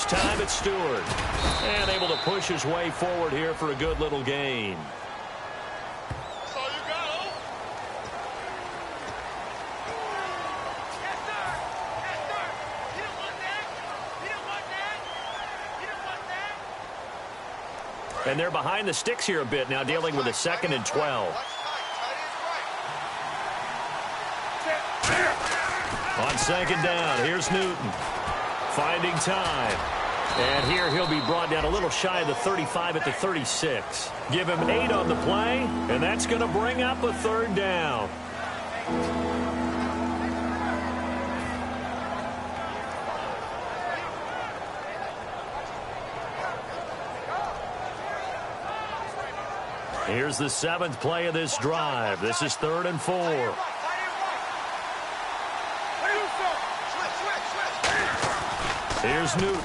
This time it's Stewart. And able to push his way forward here for a good little gain. That's all you got, oh? Yes, sir. Yes, sir. You don't want that. You don't want that. You don't want that. And they're behind the sticks here a bit now, dealing with a 2nd and 12. On 2nd down, here's Newton. Finding time. And here he'll be brought down a little shy of the 35 at the 36. Give him 8 on the play, and that's going to bring up a 3rd down. Here's the 7th play of this drive. This is 3rd and 4. Here's Newton.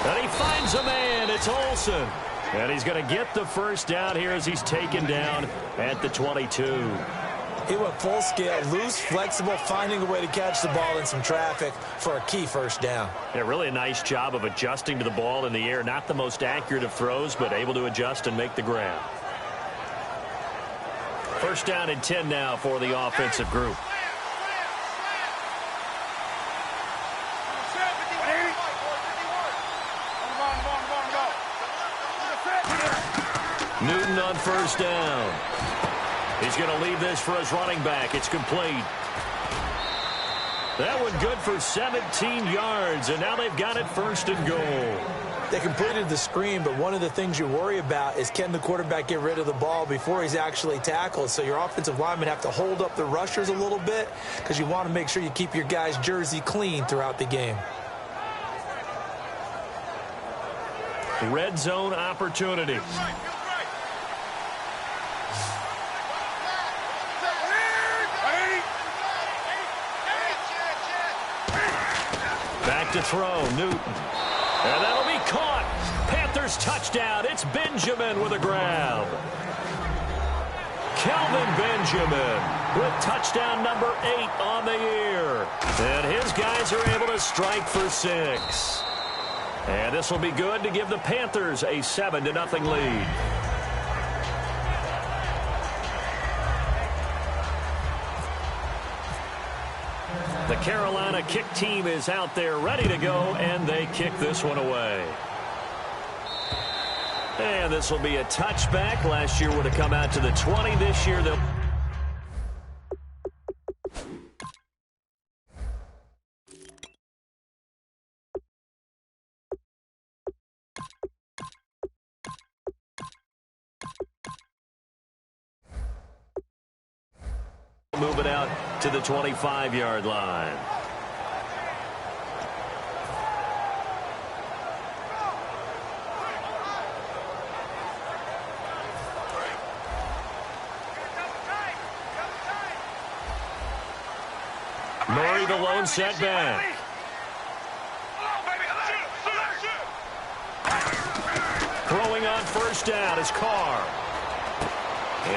And he finds a man. It's Olsen. And he's going to get the 1st down here as he's taken down at the 22. He went full scale, loose, flexible, finding a way to catch the ball in some traffic for a key 1st down. Yeah, really a nice job of adjusting to the ball in the air. Not the most accurate of throws, but able to adjust and make the grab. 1st down and 10 now for the offensive group. Newton on 1st down. He's going to leave this for his running back. It's complete. That one good for 17 yards, and now they've got it 1st and goal. They completed the screen, but one of the things you worry about is can the quarterback get rid of the ball before he's actually tackled. So your offensive linemen have to hold up the rushers a little bit because you want to make sure you keep your guy's jersey clean throughout the game. Red zone opportunity. Back to throw, Newton. And that'll be caught. Panthers touchdown. It's Benjamin with a grab. Kelvin Benjamin with touchdown number 8 on the year. And his guys are able to strike for 6. And this will be good to give the Panthers a 7-0 lead. The Carolina kick team is out there ready to go, and they kick this one away. And this will be a touchback. Last year would have come out to the 20. This year they'll... move it out to the 25-yard line. Murray the lone setback. Throwing on 1st down is Carr.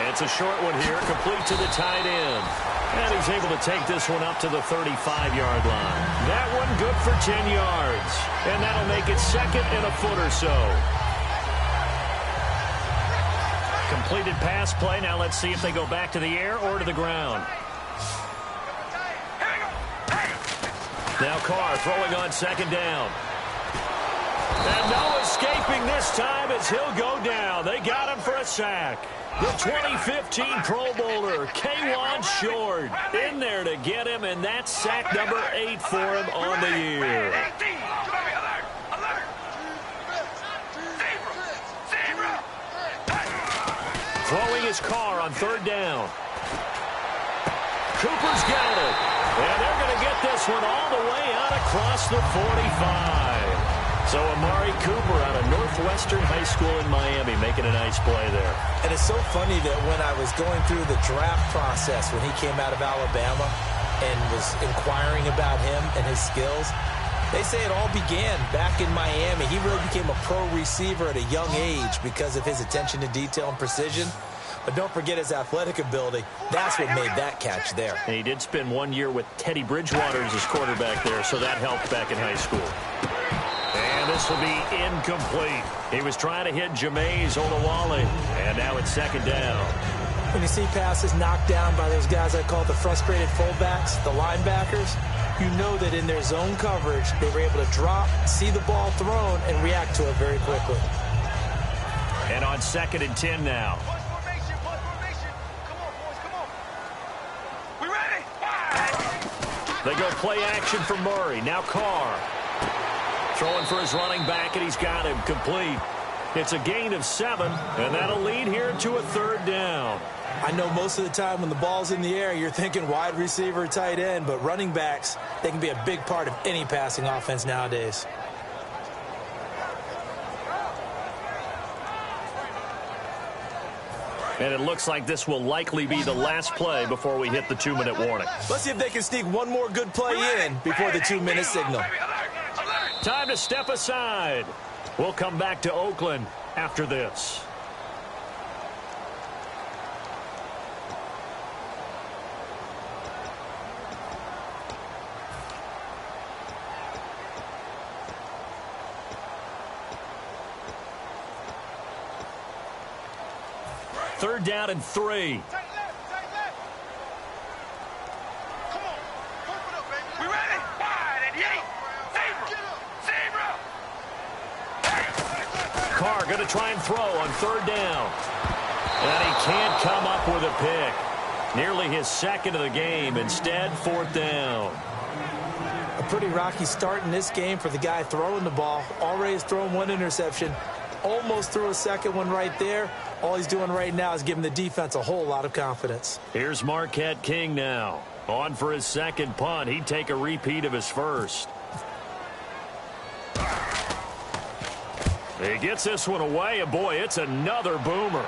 It's a short one here, complete to the tight end. And he's able to take this one up to the 35-yard line. That one good for 10 yards. And that'll make it 2nd and a foot or so. Completed pass play. Now let's see if they go back to the air or to the ground. Now Carr throwing on 2nd down. And no escaping this time as he'll go down. They got him for a sack. The 2015 Pro Bowler, K'Wan Short, in there to get him, and that's sack number 8 for him on the year. Throwing his Carr on 3rd down. Cooper's got it, and they're going to get this one all the way out across the 45. So Amari Cooper out of Northwestern High School in Miami making a nice play there. And it's so funny that when I was going through the draft process when he came out of Alabama and was inquiring about him and his skills, they say it all began back in Miami. He really became a pro receiver at a young age because of his attention to detail and precision. But don't forget his athletic ability. That's what made that catch there. And he did spend 1 year with Teddy Bridgewater as his quarterback there, so that helped back in high school. And this will be incomplete. He was trying to hit Jameis Olawale, and now it's second down. When you see passes knocked down by those guys I call the frustrated fullbacks, the linebackers, you know that in their zone coverage, they were able to drop, see the ball thrown, and react to it very quickly. And on 2nd and 10 now. One formation, one formation. Come on, boys, come on. We ready? They go play action for Murray. Now Carr. Throwing for his running back, and he's got him complete. It's a gain of 7, and that'll lead here to a 3rd down. I know most of the time when the ball's in the air, you're thinking wide receiver, tight end, but running backs, they can be a big part of any passing offense nowadays. And it looks like this will likely be the last play before we hit the 2-minute warning. Let's see if they can sneak one more good play in before the 2-minute signal. Time to step aside. We'll come back to Oakland after this. Third down and 3. Tight left, tight left. Come on, pump it up, baby. We ready? Wide and Zebra. Carr going to try and throw on 3rd down. And he can't come up with a pick. Nearly his 2nd of the game. Instead, 4th down. A pretty rocky start in this game for the guy throwing the ball. Already has thrown 1 interception. Almost threw a 2nd one right there. All he's doing right now is giving the defense a whole lot of confidence. Here's Marquette King now. On for his 2nd punt. He'd take a repeat of his 1st. He gets this one away, and boy, it's another boomer.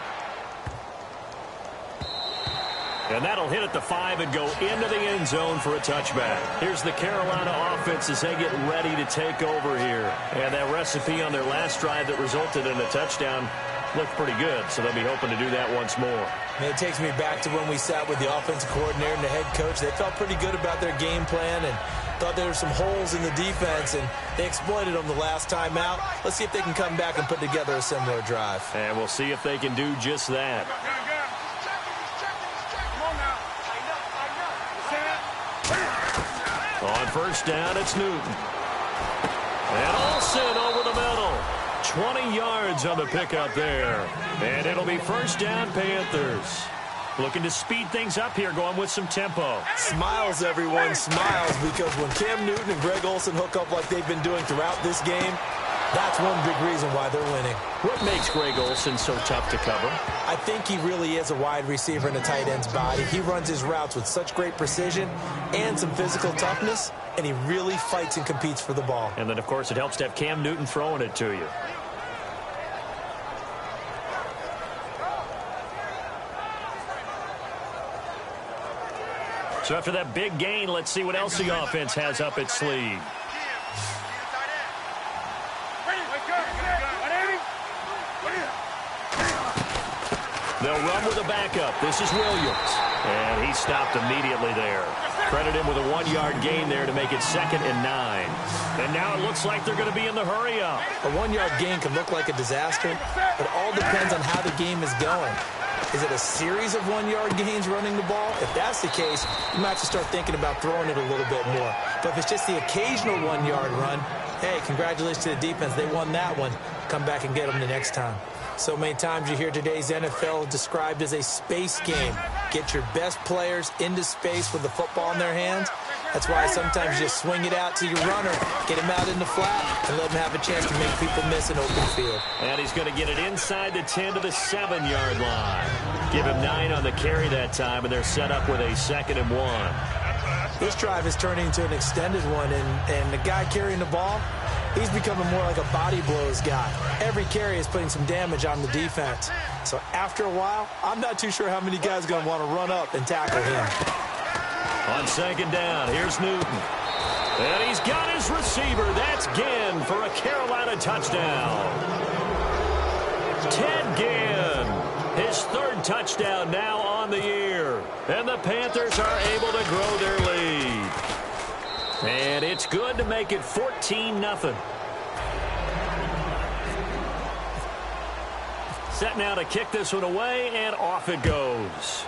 And that'll hit at the 5 and go into the end zone for a touchback. Here's the Carolina offense as they get ready to take over here. And that recipe on their last drive that resulted in a touchdown looked pretty good, so they'll be hoping to do that once more. And it takes me back to when we sat with the offensive coordinator and the head coach. They felt pretty good about their game plan and thought there were some holes in the defense, and they exploited them the last time out. Let's see if they can come back and put together a similar drive. And we'll see if they can do just that. On 1st down, it's Newton. And Olsen over the middle. 20 yards on the pickup there. And it'll be 1st down, Panthers. Looking to speed things up here, going with some tempo. Smiles, everyone, smiles, because when Cam Newton and Greg Olsen hook up like they've been doing throughout this game, that's one big reason why they're winning. What makes Greg Olsen so tough to cover? I think he really is a wide receiver in a tight end's body. He runs his routes with such great precision and some physical toughness, and he really fights and competes for the ball. And then, of course, it helps to have Cam Newton throwing it to you. So after that big gain, let's see what else the offense has up its sleeve. They'll run with a backup. This is Williams. And he stopped immediately there. Credit him with a 1-yard gain there to make it 2nd and 9. And now it looks like they're going to be in the hurry-up. A 1-yard gain can look like a disaster, but it all depends on how the game is going. Is it a series of 1-yard gains running the ball? If that's the case, you might have to start thinking about throwing it a little bit more. But if it's just the occasional 1-yard run, hey, congratulations to the defense. They won that one. Come back and get them the next time. So many times you hear today's NFL described as a space game. Get your best players into space with the football in their hands. That's why sometimes you just swing it out to your runner, get him out in the flat, and let him have a chance to make people miss an open field. And he's going to get it inside the 10 to the 7-yard line. Give him 9 on the carry that time, and they're set up with a 2nd and 1. This drive is turning into an extended one, and the guy carrying the ball, he's becoming more like a body blows guy. Every carry is putting some damage on the defense. So after a while, I'm not too sure how many guys are going to want to run up and tackle him. On 2nd down, here's Newton. And he's got his receiver. That's Ginn for a Carolina touchdown. Ted Ginn, His third touchdown now on the year. And the Panthers are able to grow their lead. And it's good to make it 14-0. Set now to kick this one away, and off it goes.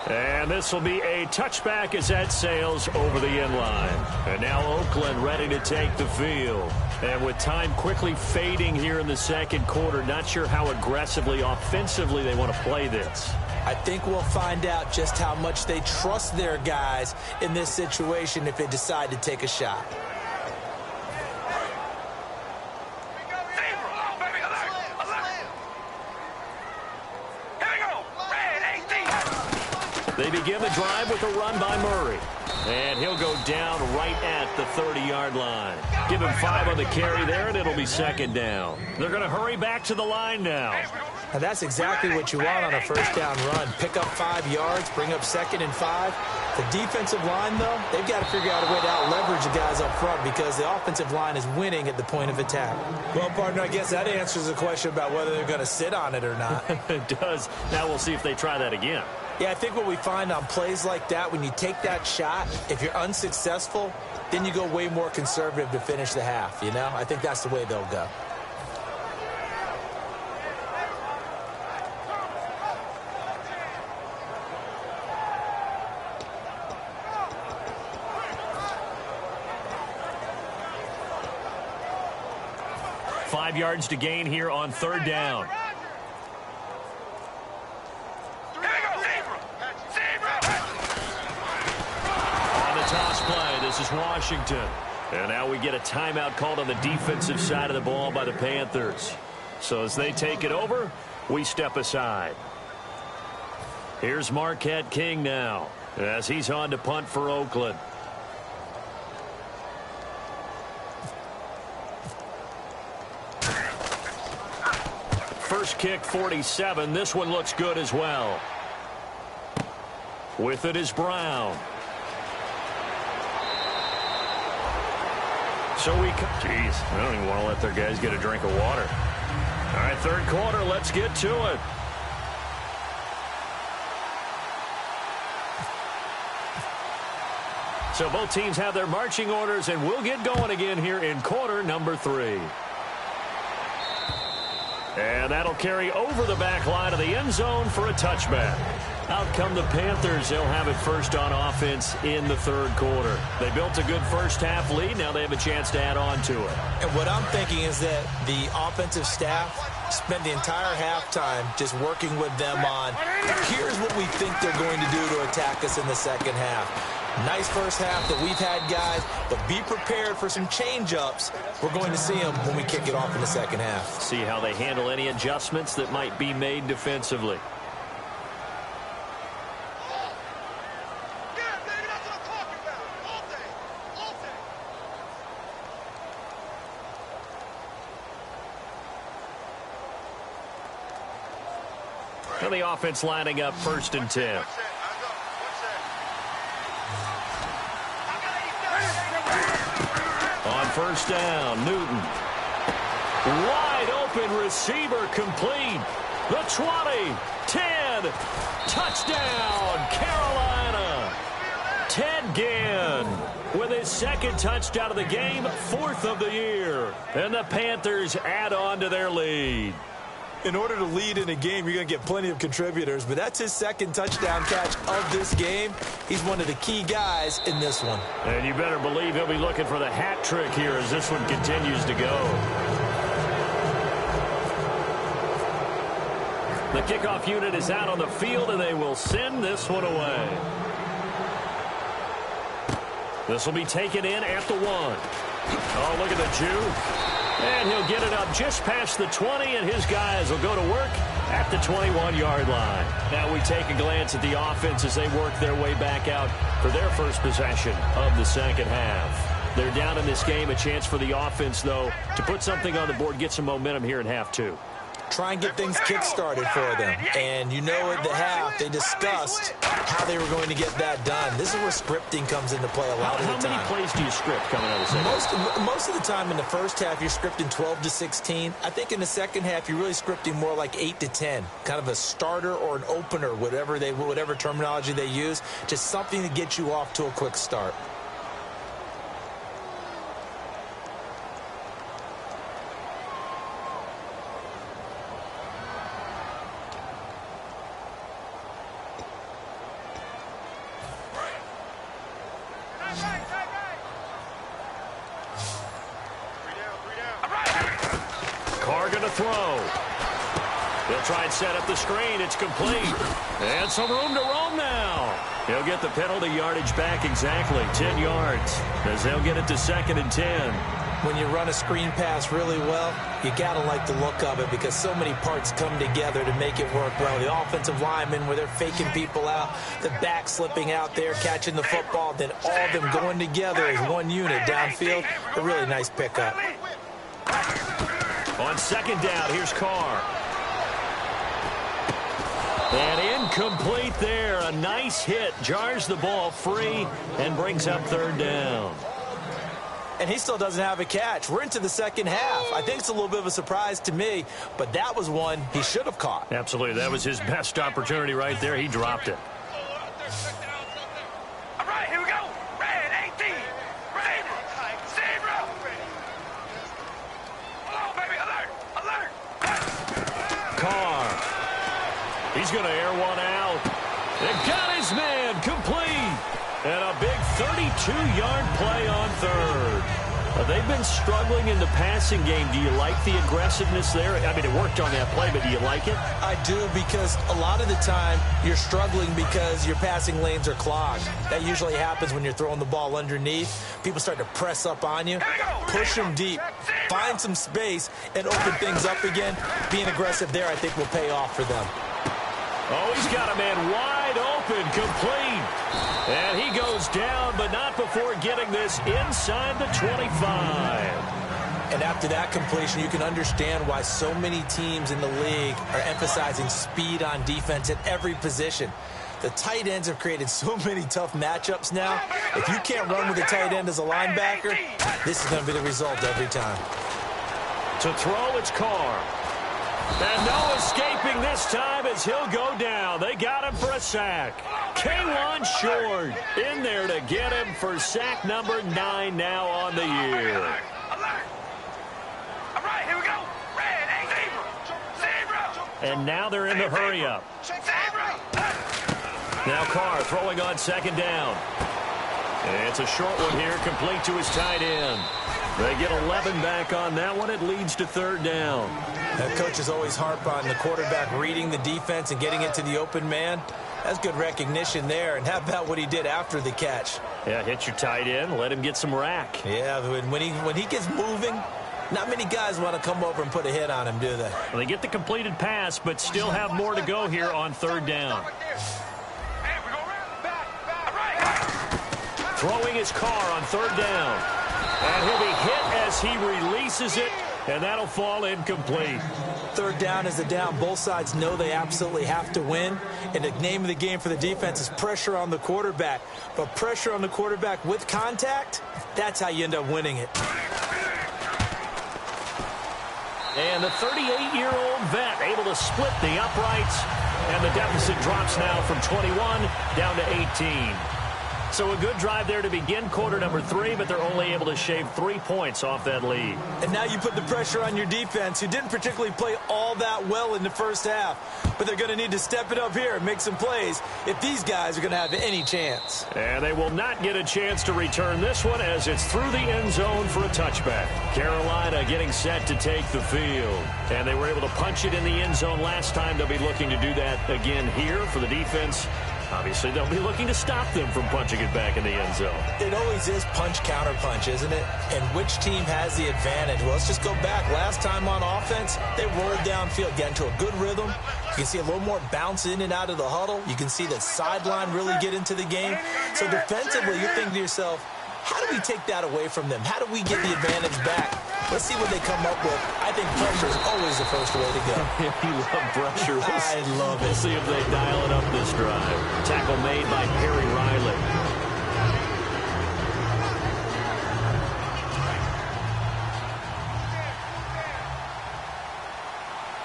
And this will be a touchback as that sails over the end line. And now Oakland ready to take the field. And with time quickly fading here in the second quarter, not sure how aggressively, offensively they want to play this. I think we'll find out just how much they trust their guys in this situation if they decide to take a shot. They begin the drive with a run by Murray. And he'll go down right at the 30-yard line. Give him 5 on the carry there, and it'll be second down. They're going to hurry back to the line now. Now that's exactly what you want on a first down run. Pick up 5 yards, bring up 2nd and 5. The defensive line, though, they've got to figure out a way to out-leverage the guys up front because the offensive line is winning at the point of attack. Well, partner, I guess that answers the question about whether they're going to sit on it or not. It does. Now we'll see if they try that again. Yeah, I think what we find on plays like that, when you take that shot, if you're unsuccessful, then you go way more conservative to finish the half, you know? I think that's the way they'll go. Five yards to gain here on third down. This is Washington. And now we get a timeout called on the defensive side of the ball by the Panthers. So as they take it over, we step aside. Here's Marquette King now as he's on to punt for Oakland. First kick, 47. This one looks good as well. With it is Brown. So geez, I don't even want to let their guys get a drink of water. All right, third quarter, let's get to it. So both teams have their marching orders, and we'll get going again here in quarter number 3. And that'll carry over the back line of the end zone for a touchback. Out come the Panthers. They'll have it first on offense in the third quarter. They built a good first-half lead. Now they have a chance to add on to it. And what I'm thinking is that the offensive staff spent the entire halftime just working with them on, here's what we think they're going to do to attack us in the second half. Nice first half that we've had, guys, but be prepared for some change-ups. We're going to see them when we kick it off in the second half. See how they handle any adjustments that might be made defensively. And the offense lining up 1st and 10. On first down, Newton. Wide open receiver complete. The 20, 10, touchdown, Carolina. Ted Ginn with his second touchdown of the game, 4th of the year. And the Panthers add on to their lead. In order to lead in a game, you're going to get plenty of contributors, but that's his second touchdown catch of this game. He's one of the key guys in this one. And you better believe he'll be looking for the hat trick here as this one continues to go. The kickoff unit is out on the field, and they will send this one away. This will be taken in at the 1. Oh, look at the juke. And he'll get it up just past the 20, and his guys will go to work at the 21-yard line. Now we take a glance at the offense as they work their way back out for their first possession of the second half. They're down in this game. A chance for the offense, though, to put something on the board, get some momentum here in half 2. try and get things kick-started for them. And you know at the half, they discussed how they were going to get that done. This is where scripting comes into play a lot of the time. How many plays do you script coming out of the second? Most of the time in the first half, you're scripting 12 to 16. I think in the second half, you're really scripting more like 8 to 10, kind of a starter or an opener, whatever terminology they use, just something to get you off to a quick start. Try and set up the screen. It's complete. And some room to roam now. He'll get the penalty yardage back exactly 10 yards as they'll get it to 2nd and 10. When you run a screen pass really well, you got to like the look of it because so many parts come together to make it work well. The offensive linemen, where they're faking people out, the back slipping out there, catching the football, then all of them going together as one unit downfield. A really nice pickup. On 2nd down, here's Carr. And incomplete there. A nice hit. Jars the ball free and brings up 3rd down. And he still doesn't have a catch. We're into the second half. I think it's a little bit of a surprise to me, but that was one he should have caught. Absolutely. That was his best opportunity right there. He dropped it. All right, here we go. Red 18. Red. Zebra. Hold on, baby. Alert. Carr. He's going to air one out. And got his man complete. And a big 32-yard play on 3rd. They've been struggling in the passing game. Do you like the aggressiveness there? I mean, it worked on that play, but do you like it? I do, because a lot of the time you're struggling because your passing lanes are clogged. That usually happens when you're throwing the ball underneath. People start to press up on you. Push them deep. Find some space and open things up again. Being aggressive there, I think, will pay off for them. Oh, he's got a man wide open, complete. And he goes down, but not before getting this inside the 25. And after that completion, you can understand why so many teams in the league are emphasizing speed on defense at every position. The tight ends have created so many tough matchups now. If you can't run with a tight end as a linebacker, this is going to be the result every time. To throw, it's Carr. And no escaping this time as he'll go down. They got him for a sack. K1 Short in there to get him for sack number 9 now on the year. Alert. All right, here we go. Red 18. Zebra. And now they're in the hurry-up. Now Carr throwing on 2nd down. And it's a short one here, complete to his tight end. They get 11 back on that one. It leads to 3rd down. Coaches always harp on the quarterback reading the defense and getting it to the open man. That's good recognition there. And how about what he did after the catch? Yeah, hit your tight end, let him get some rack. Yeah, when he gets moving, not many guys want to come over and put a hit on him, do they? Well, they get the completed pass, but still have more to go here on 3rd down. Throwing his Carr on 3rd down. And he'll be hit as he releases it, and that'll fall incomplete. 3rd down is a down. Both sides know they absolutely have to win. And the name of the game for the defense is pressure on the quarterback. But pressure on the quarterback with contact, that's how you end up winning it. And the 38-year-old vet able to split the uprights. And the deficit drops now from 21 down to 18. So a good drive there to begin quarter number 3, but they're only able to shave 3 points off that lead. And now you put the pressure on your defense, who didn't particularly play all that well in the first half. But they're going to need to step it up here and make some plays if these guys are going to have any chance. And they will not get a chance to return this one as it's through the end zone for a touchback. Carolina getting set to take the field. And they were able to punch it in the end zone last time. They'll be looking to do that again here for the defense. Obviously, they'll be looking to stop them from punching it back in the end zone. It always is punch-counter-punch, isn't it? And which team has the advantage? Well, let's just go back. Last time on offense, they rolled downfield, got into a good rhythm. You can see a little more bounce in and out of the huddle. You can see the sideline really get into the game. So defensively, you're thinking to yourself, how do we take that away from them? How do we get the advantage back? Let's see what they come up with. I think pressure is always the first way to go. You love pressure. I love it. We'll see if they dial it up this drive. Tackle made by Perry Riley.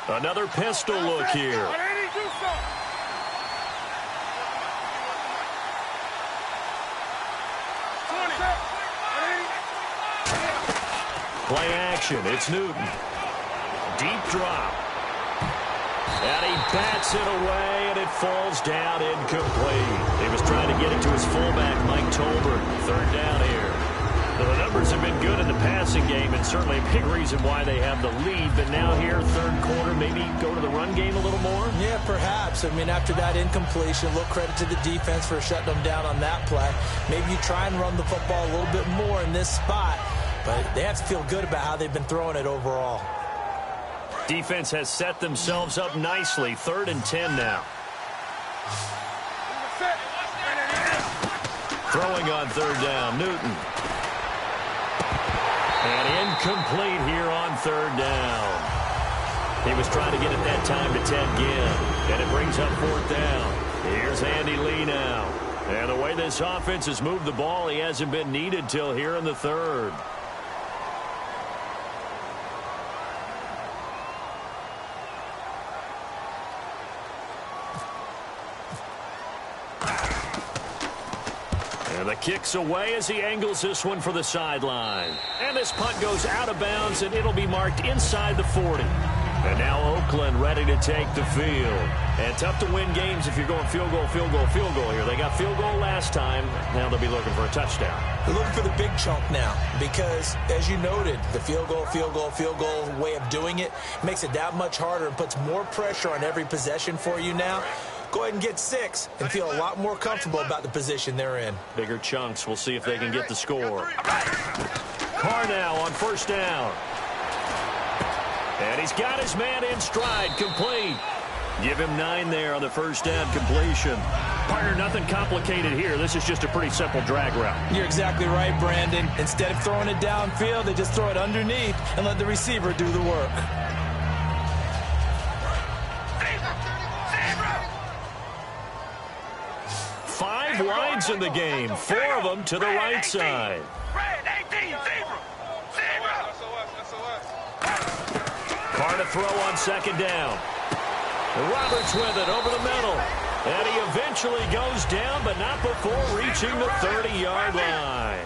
Another pistol look here. Play action. It's Newton. Deep drop. And he bats it away, and it falls down incomplete. He was trying to get it to his fullback, Mike Tolbert. Third down here. Now, the numbers have been good in the passing game, and certainly a big reason why they have the lead. But now here, third quarter, maybe go to the run game a little more? Yeah, perhaps. I mean, after that incompletion, a little credit to the defense for shutting them down on that play. Maybe you try and run the football a little bit more in this spot. But they have to feel good about how they've been throwing it overall. Defense has set themselves up nicely. 3rd and 10 now. Throwing on 3rd down, Newton. And incomplete here on 3rd down. He was trying to get it that time to Ted Ginn. And it brings up 4th down. Here's Andy Lee now. And the way this offense has moved the ball, he hasn't been needed till here in the 3rd. And the kick's away as he angles this one for the sideline. And this punt goes out of bounds, and it'll be marked inside the 40. And now Oakland ready to take the field. And tough to win games if you're going field goal, field goal, field goal here. They got field goal last time. Now they'll be looking for a touchdown. They're looking for the big chunk now because, as you noted, the field goal way of doing it makes it that much harder and puts more pressure on every possession for you now. Go ahead and get 6 and feel a lot more comfortable about the position they're in. Bigger chunks. We'll see if they can get the score. Carr now on 1st down. And he's got his man in stride, complete. Give him 9 there on the 1st down completion. Partner, nothing complicated here. This is just a pretty simple drag route. You're exactly right, Brandon. Instead of throwing it downfield, they just throw it underneath and let the receiver do the work. Five wides in the game, 4 of them to the right side. Carr to throw on 2nd down. Roberts with it over the middle. And he eventually goes down, but not before reaching the 30-yard line.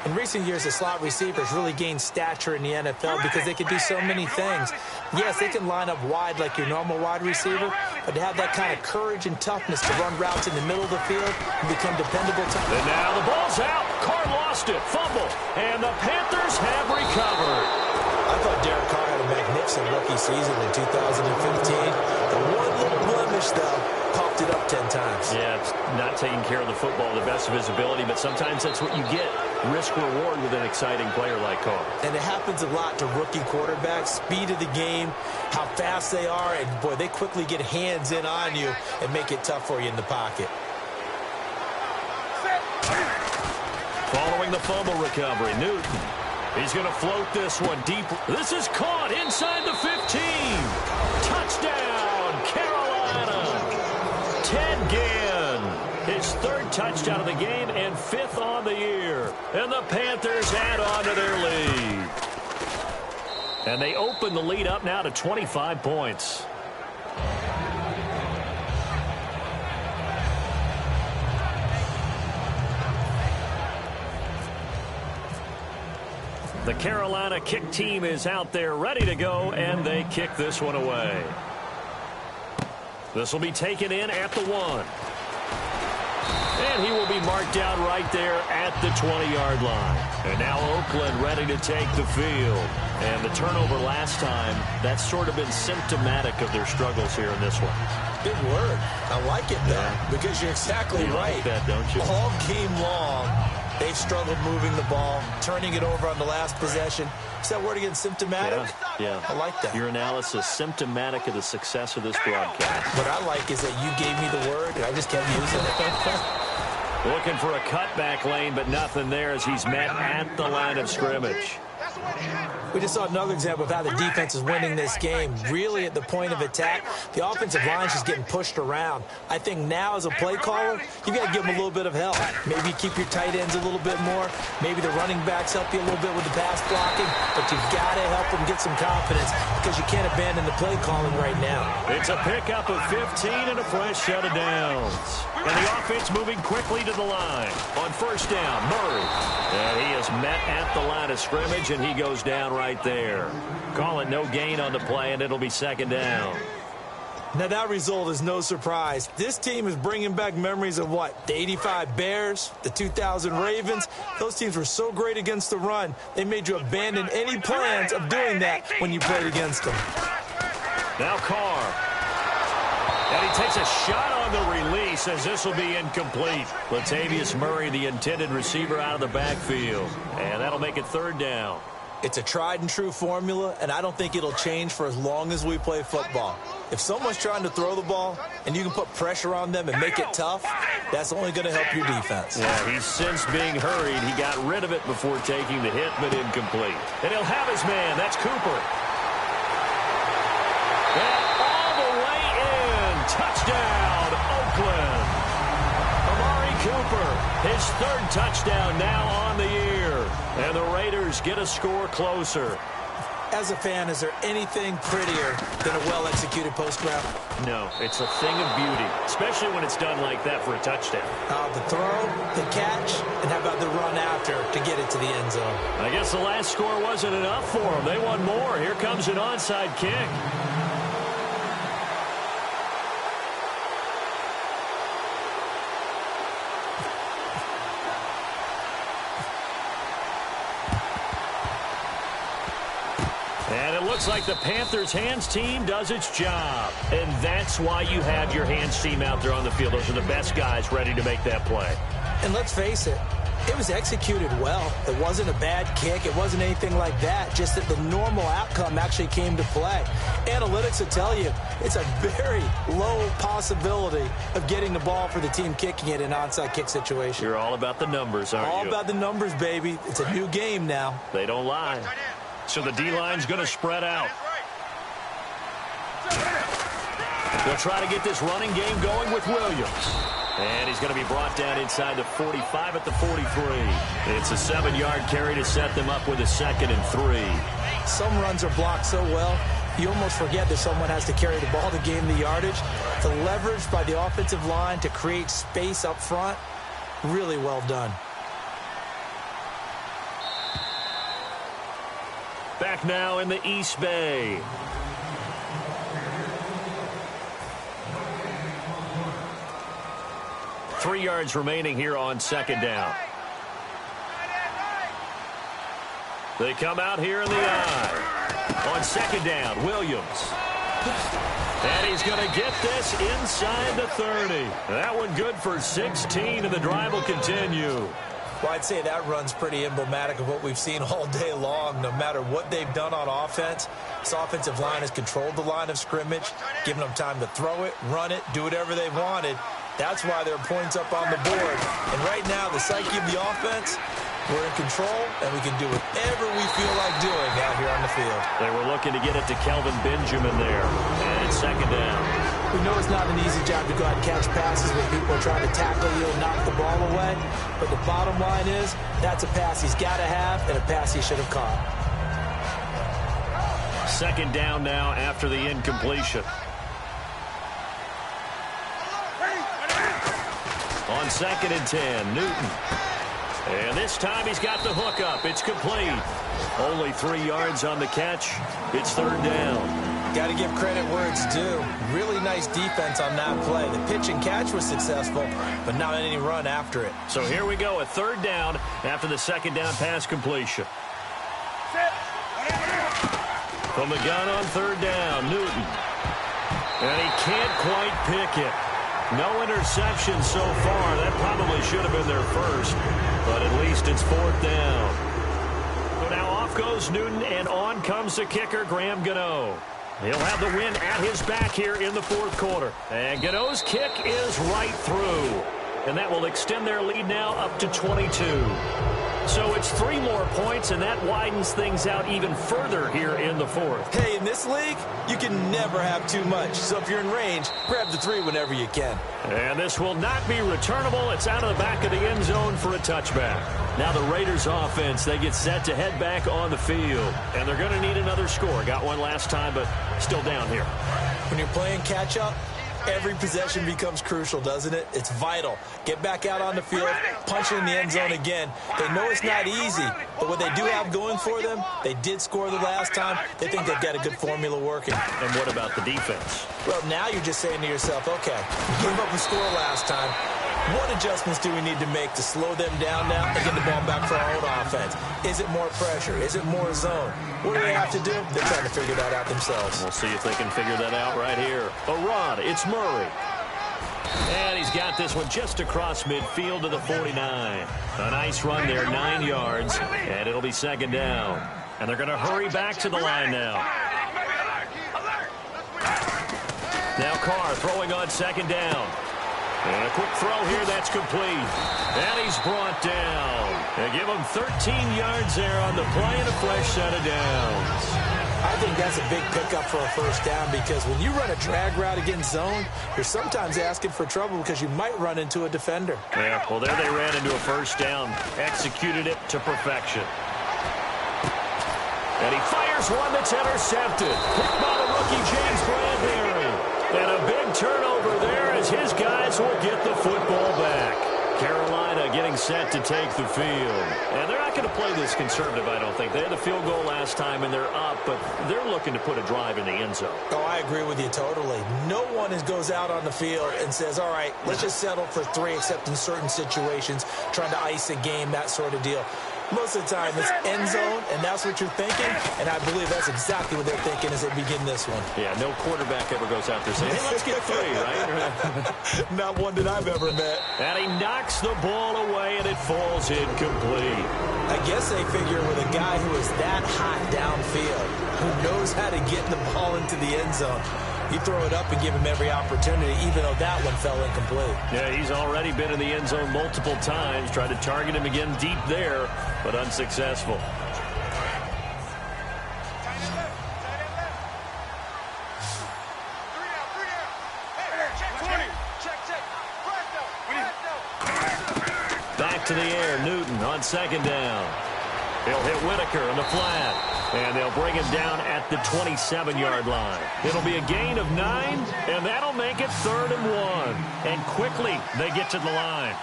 In recent years, the slot receivers really gained stature in the NFL because they can do so many things. Yes, they can line up wide like your normal wide receiver, but to have that kind of courage and toughness to run routes in the middle of the field and become dependable. And now the ball's out. Carr lost it. Fumble. And the Panthers have recovered. I thought Derek Carr had a magnificent rookie season in 2015. The one little blemish, though, popped it up 10 times. Yeah, it's not taking care of the football to the best of his ability, but sometimes that's what you get. Risk-reward with an exciting player like Carr. And it happens a lot to rookie quarterbacks. Speed of the game, how fast they are, and, boy, they quickly get hands in on you and make it tough for you in the pocket. Following the fumble recovery, Newton. He's going to float this one deep. This is caught inside the 15. Touchdown, Carolina. Ted Ginn, his 3rd touchdown of the game and 5th on the year. And the Panthers add on to their lead. And they open the lead up now to 25 points. The Carolina kick team is out there ready to go, and they kick this one away. This will be taken in at the 1. And he will be marked down right there at the 20-yard line. And now Oakland ready to take the field. And the turnover last time, that's sort of been symptomatic of their struggles here in this one. Good word. I like it, though, because you're exactly right. Like that, don't you? All game long, they've struggled moving the ball, turning it over on the last possession. Is that word again, symptomatic? Yeah. I like that. Your analysis, symptomatic of the success of this broadcast. What I like is that you gave me the word, and I just kept using it. Looking for a cutback lane, but nothing there as he's met at the line of scrimmage. We just saw another example of how the defense is winning this game. Really at the point of attack, the offensive line is just getting pushed around. I think now as a play caller, you got to give them a little bit of help. Maybe you keep your tight ends a little bit more. Maybe the running backs help you a little bit with the pass blocking. But you've got to help them get some confidence because you can't abandon the play calling right now. It's a pickup of 15 and a fresh set of downs. And the offense moving quickly to the line. On first down, Murray. And he is met at the line of scrimmage, and he goes down right there. Call it no gain on the play, and it'll be second down. Now, that result is no surprise. This team is bringing back memories of what? The 85 Bears, the 2000 Ravens. Those teams were so great against the run, they made you abandon any plans of doing that when you played against them. Now Carr. And he takes a shot on the release as this will be incomplete. Latavius Murray, the intended receiver, out of the backfield. And that'll make it third down. It's a tried-and-true formula, and I don't think it'll change for as long as we play football. If someone's trying to throw the ball and you can put pressure on them and make it tough, that's only going to help your defense. Yeah, he's since being hurried. He got rid of it before taking the hit, but incomplete. And he'll have his man. That's Cooper. And all the way in. Touchdown, Oakland. Amari Cooper, his third touchdown now on the year. And the Raiders get a score closer. As a fan, is there anything prettier than a well-executed post route? No, it's a thing of beauty, especially when it's done like that for a touchdown. The throw, the catch, and how about the run after to get it to the end zone? I guess the last score wasn't enough for them. They want more. Here comes an onside kick. And it looks like the Panthers' hands team does its job. And that's why you have your hands team out there on the field. Those are the best guys ready to make that play. And let's face it, it was executed well. It wasn't a bad kick. It wasn't anything like that. Just that the normal outcome actually came to play. Analytics will tell you it's a very low possibility of getting the ball for the team kicking it in an onside kick situation. You're all about the numbers, aren't you? All about the numbers, baby. It's a new game now. They don't lie. So the D-line's going to spread out. They'll try to get this running game going with Williams. And he's going to be brought down inside the 45 at the 43. It's a 7-yard carry to set them up with a 2nd and 3. Some runs are blocked so well, you almost forget that someone has to carry the ball to gain the yardage. The leverage by the offensive line to create space up front, really well done. Back now in the East Bay. Three yards remaining here on 2nd down. They come out here in the eye. On 2nd down, Williams. And he's going to get this inside the 30. That one good for 16, and the drive will continue. Well, I'd say that run's pretty emblematic of what we've seen all day long. No matter what they've done on offense, this offensive line has controlled the line of scrimmage, given them time to throw it, run it, do whatever they wanted. That's why there are points up on the board. And right now, the psyche of the offense, we're in control, and we can do whatever we feel like doing out here on the field. They were looking to get it to Kelvin Benjamin there. And it's 2nd down. We know it's not an easy job to go out and catch passes when people are trying to tackle you and knock the ball away. But the bottom line is, that's a pass he's got to have and a pass he should have caught. 2nd down now after the incompletion. On 2nd and 10, Newton. And this time he's got the hook up. It's complete. Only 3 yards on the catch. It's 3rd down. Got to give credit where it's due. Really nice defense on that play. The pitch and catch was successful, but not any run after it. So here we go, a 3rd down after the 2nd down pass completion. From the gun on 3rd down, Newton. And he can't quite pick it. No interception so far. That probably should have been their first, but at least it's 4th down. So now off goes Newton, and on comes the kicker, Graham Gano. He'll have the win at his back here in the 4th quarter. And Gano's kick is right through. And that will extend their lead now up to 22. So it's 3 more points, and that widens things out even further here in the fourth. Hey, in this league, you can never have too much. So if you're in range, grab the 3 whenever you can. And this will not be returnable. It's out of the back of the end zone for a touchback. Now the Raiders offense, they get set to head back on the field. And they're going to need another score. Got one last time, but still down here. When you're playing catch-up, every possession becomes crucial, doesn't it? It's vital. Get back out on the field, punch it in the end zone again. They know it's not easy, but what they do have going for them, they did score the last time. They think they've got a good formula working. And what about the defense? Well, now you're just saying to yourself, okay, give up a score last time. What adjustments do we need to make to slow them down now and get the ball back for our own offense? Is it more pressure? Is it more zone? What do they have to do? They're trying to figure that out themselves. We'll see if they can figure that out right here. A run. It's Murray. And he's got this one just across midfield to the 49. A nice run there, 9 yards, and it'll be second down. And they're going to hurry back to the line now. Now Carr throwing on second down. And a quick throw here, that's complete. And he's brought down. They give him 13 yards there on the play and a fresh set of downs. I think that's a big pickup for a first down because when you run a drag route against zone, you're sometimes asking for trouble because you might run into a defender. Yeah, well, there they ran into a first down. Executed it to perfection. And he fires one that's intercepted. Picked by the rookie James Bradbury. And a big turnover there as his guys will get the football back. Carolina getting set to take the field. And they're not going to play this conservative, I don't think. They had the field goal last time, and they're up, but they're looking to put a drive in the end zone. Oh, I agree with you totally. No one goes out on the field and says, all right, let's just settle for 3, except in certain situations, trying to ice a game, that sort of deal. Most of the time, it's end zone, and that's what you're thinking, and I believe that's exactly what they're thinking as they begin this one. Yeah, no quarterback ever goes out there saying, hey, let's get 3, right? Not one that I've ever met. And he knocks the ball away, and it falls incomplete. I guess they figure with a guy who is that hot downfield, who knows how to get the ball into the end zone, you throw it up and give him every opportunity, even though that one fell incomplete. Yeah, he's already been in the end zone multiple times. Tried to target him again deep there, but unsuccessful. Back to the air, Newton on second down. He'll hit Whitaker in the flat. And they'll bring him down at the 27-yard line. It'll be a gain of 9, and that'll make it 3rd and 1. And quickly, they get to the line.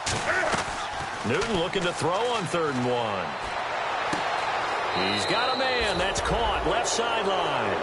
Newton looking to throw on 3rd and 1. He's got a man. That's caught. Left sideline.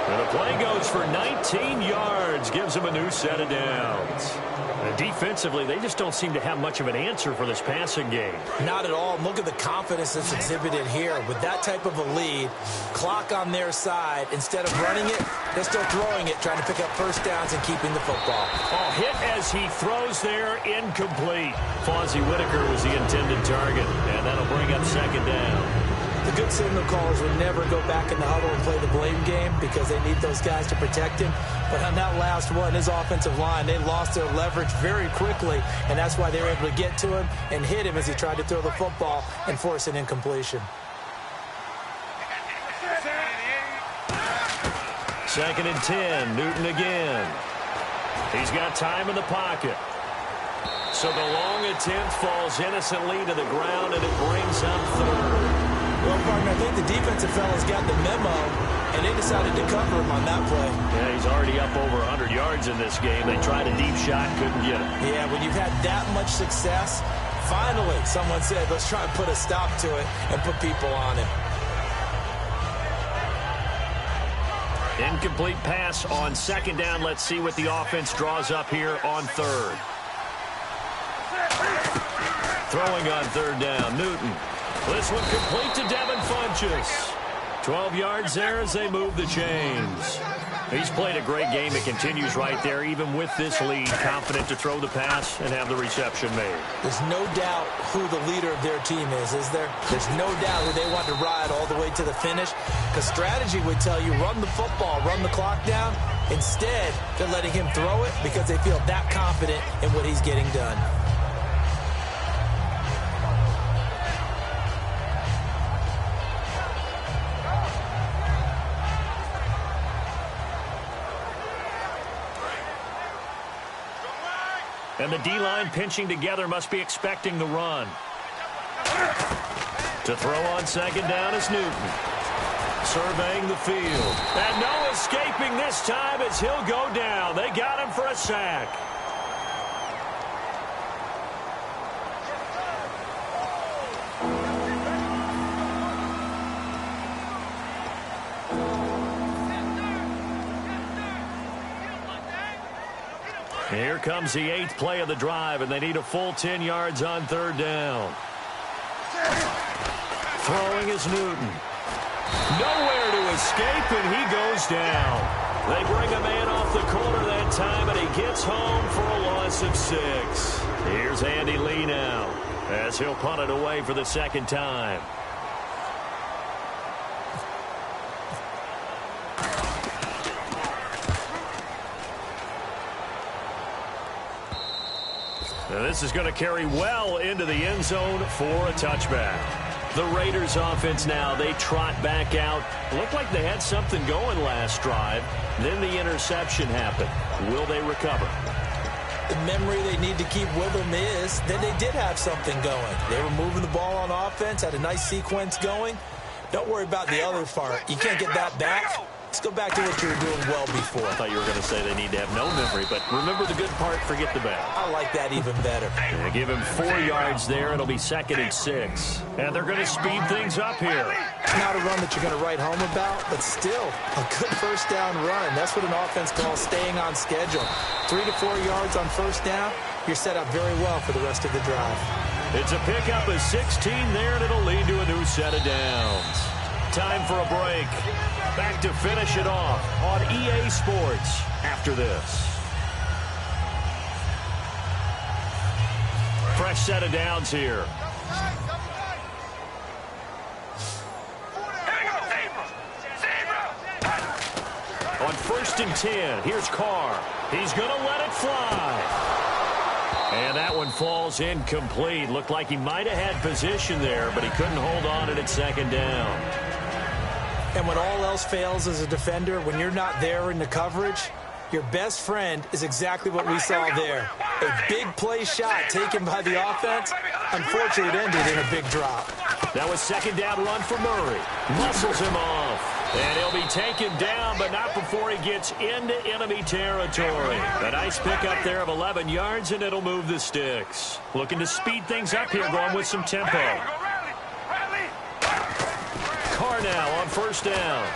And the play goes for 19 yards. Gives him a new set of downs. And defensively, they just don't seem to have much of an answer for this passing game. Not at all. Look at the confidence that's exhibited here. With that type of a lead, clock on their side, instead of running it, they're still throwing it, trying to pick up first downs and keeping the football. Oh, hit as he throws there, incomplete. Fozzie Whitaker was the intended target, and that'll bring up second down. The good signal callers would never go back in the huddle and play the blame game because they need those guys to protect him. But on that last one, his offensive line, they lost their leverage very quickly, and that's why they were able to get to him and hit him as he tried to throw the football and force an incompletion. Second and 10, Newton again. He's got time in the pocket. So the long attempt falls innocently to the ground, and it brings up 3rd. Well, partner, I think the defensive fellas got the memo, and they decided to cover him on that play. Yeah, he's already up over 100 yards in this game. They tried a deep shot, couldn't get it. Yeah, when you've had that much success, finally someone said, let's try and put a stop to it and put people on him. Incomplete pass on second down. Let's see what the offense draws up here on 3rd. Throwing on 3rd down, Newton. This one complete to Devin Funchess. 12 yards there as they move the chains. He's played a great game. It continues right there, even with this lead. Confident to throw the pass and have the reception made. There's no doubt who the leader of their team is there? There's no doubt who they want to ride all the way to the finish. Because strategy would tell you, run the football, run the clock down. Instead, they're letting him throw it because they feel that confident in what he's getting done. And the D-line pinching together must be expecting the run. To throw on second down is Newton. Surveying the field. And no escaping this time as he'll go down. They got him for a sack. Here comes the 8th play of the drive, and they need a full 10 yards on third down. Throwing is Newton. Nowhere to escape, and he goes down. They bring a man off the corner that time, and he gets home for a loss of 6. Here's Andy Lee now, as he'll punt it away for the second time. Now this is going to carry well into the end zone for a touchback. The Raiders offense now, they trot back out. Looked like they had something going last drive. Then the interception happened. Will they recover? The memory they need to keep with them is that they did have something going. They were moving the ball on offense, had a nice sequence going. Don't worry about the other part. You can't get that back. Let's go back to what you were doing well before. I thought you were going to say they need to have no memory, but remember the good part, forget the bad. I like that even better. They give him 4 yards there. It'll be 2nd and 6. And they're going to speed things up here. Not a run that you're going to write home about, but still a good first down run. That's what an offense calls staying on schedule. 3 to 4 yards on first down, you're set up very well for the rest of the drive. It's a pickup of 16 there, and it'll lead to a new set of downs. Time for a break. Back to finish it off on EA Sports after this. Fresh set of downs here. On 1st and 10, here's Carr. He's going to let it fly. And that one falls incomplete. Looked like he might have had position there, but he couldn't hold on at 2nd down. And when all else fails as a defender, when you're not there in the coverage, your best friend is exactly what we saw there. A big play shot taken by the offense. Unfortunately, it ended in a big drop. That was 2nd down run for Murray. Muscles him off. And he'll be taken down, but not before he gets into enemy territory. A nice pickup there of 11 yards, and it'll move the sticks. Looking to speed things up here, going with some tempo. Carr now on 1st down.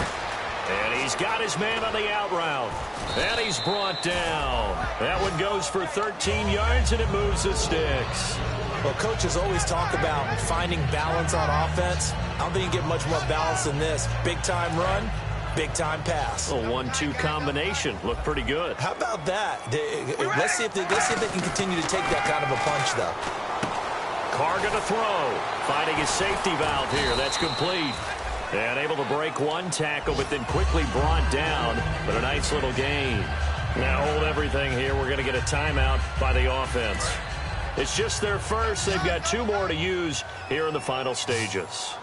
And he's got his man on the out route. And he's brought down. That one goes for 13 yards, and it moves the sticks. Well, coaches always talk about finding balance on offense. I don't think you get much more balance than this. Big-time run, big-time pass. A 1-2 combination. Looked pretty good. How about that? Let's see if they can continue to take that kind of a punch, though. Carr going to throw. Finding his safety valve here. That's complete. And able to break one tackle, but then quickly brought down. But a nice little gain. Now hold everything here. We're going to get a timeout by the offense. It's just their first. They've got 2 more to use here in the final stages.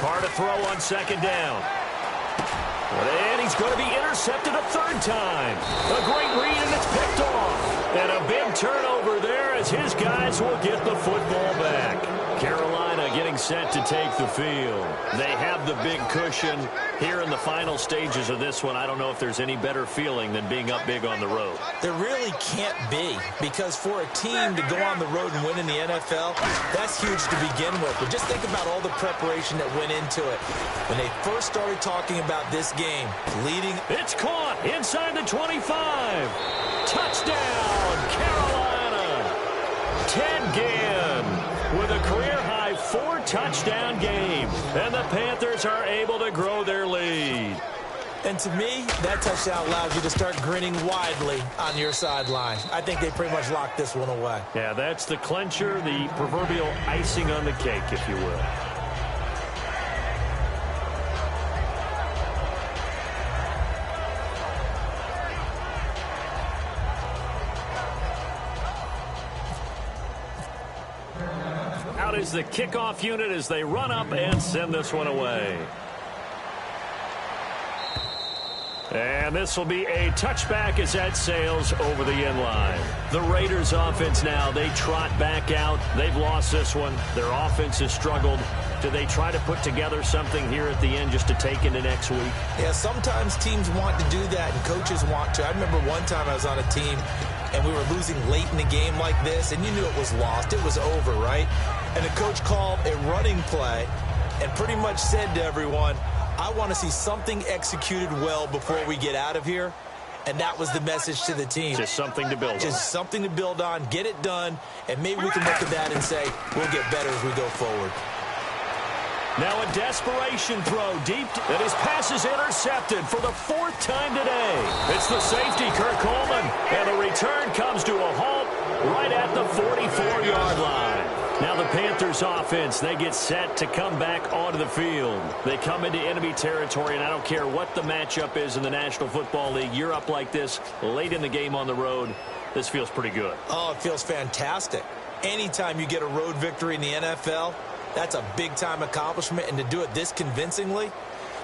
Carr to throw on 2nd down. And he's going to be intercepted a 3rd time. A great read, and it's picked off. And a big turnover there as his guys will get the football back. Carolina getting set to take the field. They have the big cushion here in the final stages of this one. I don't know if there's any better feeling than being up big on the road. There really can't be, because for a team to go on the road and win in the NFL, that's huge to begin with. But just think about all the preparation that went into it. When they first started talking about this game, leading... It's caught inside the 25. Touchdown, Carolina. Ted Ginn with a career-high 4-touchdown game. And the Panthers are able to grow their lead. And to me, that touchdown allows you to start grinning widely on your sideline. I think they pretty much locked this one away. Yeah, that's the clincher, the proverbial icing on the cake, if you will. Out is the kickoff unit as they run up and send this one away. And this will be a touchback as that sails over the end line. The Raiders offense now, they trot back out. They've lost this one. Their offense has struggled. Do they try to put together something here at the end just to take into next week? Yeah, sometimes teams want to do that and coaches want to. I remember one time I was on a team and we were losing late in the game like this, and you knew it was lost. It was over, right? And the coach called a running play and pretty much said to everyone, I want to see something executed well before we get out of here. And that was the message to the team. Just something to build on. Just something to build on, get it done, and maybe we can look at that and say, we'll get better as we go forward. Now a desperation throw deep, and his pass is intercepted for the 4th time today. It's the safety, Kirk Coleman, and the return comes to a halt right at the 44-yard line. Now the Panthers offense, they get set to come back onto the field. They come into enemy territory, and I don't care what the matchup is in the National Football League. You're up like this late in the game on the road. This feels pretty good. Oh, it feels fantastic. Anytime you get a road victory in the NFL, that's a big-time accomplishment, and to do it this convincingly,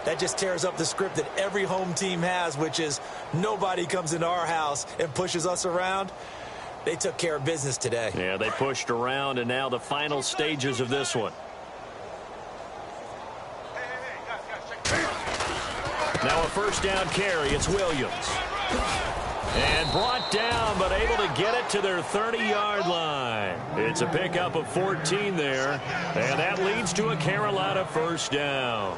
that just tears up the script that every home team has, which is nobody comes into our house and pushes us around. They took care of business today. Yeah, they pushed around, and now the final stages of this one. Now a first down carry. It's Williams. And brought down, but able to get it to their 30-yard line. It's a pickup of 14 there, and that leads to a Carolina first down.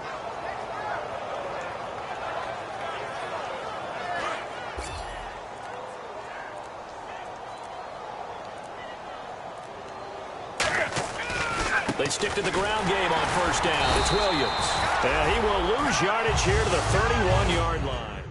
They stick to the ground game on first down. It's Williams. And he will lose yardage here to the 31-yard line.